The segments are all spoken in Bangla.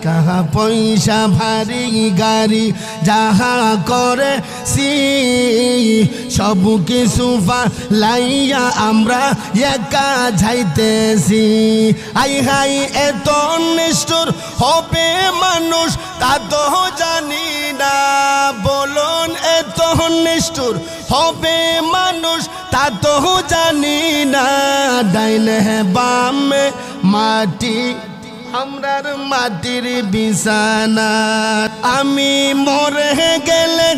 টাকা পয়সা ভারী গাড়ি যাহা করে সব কিছু লাইয়া আমরা একা যাইতেছি। আই হাই এত নিষ্ঠুর হবে মানুষ তা তো জানি না, বলুন এত নিষ্ঠুর হবে মানুষ তা তো জানি না। ডাইনে বামে মাটি আমরার মাটির বিছানা, আমি মরে গেলে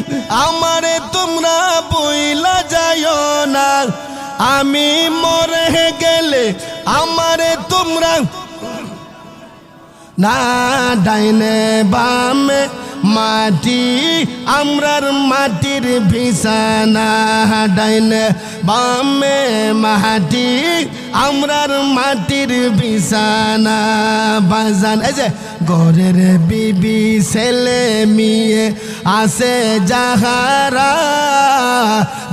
আমারে তোমরা বইলা যাইও না, আমি মরে গেলে আমারে তোমরা না। ডাইনে বামে মাটি আমরার মাটির বিছানা, ডাইনে বামে মাটি আমরার মাটির বিছানা। বাজান এই যে ঘরের বিবি ছেলে মেয়ে আছে যাহারা,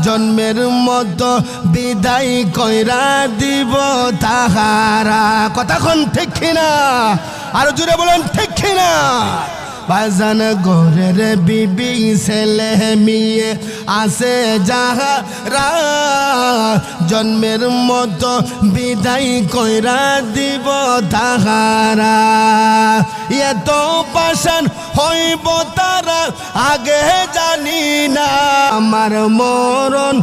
জন্মের মতো বিদায় কইরা দিব তাহারা। কথাক্ষণ ঠিক কিনা? আর জুড়ে বলেন ঠিক কিনা? বাজান ঘরের বিবি ছেলে মেয়ে আছে যাহারা, জন্মের মতো বিদায় কইরা দিব তাহারা। এত পাষাণ হইব তারা আগে জানি না, আমার মরণ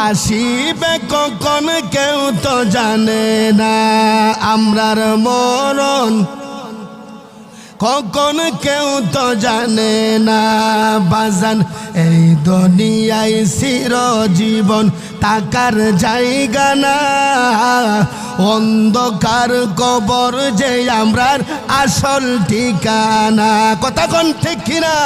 আসিবে কখন কেউ তো জানে না, আমরার মরণ কখন কেউ তো জানে না। বাজান এই দুনিয়ায় চিরজীবন থাকার জায়গা না, অন্ধকার কবর যে আমরার আসল ঠিকানা। কথা কোন ঠিক কিনা?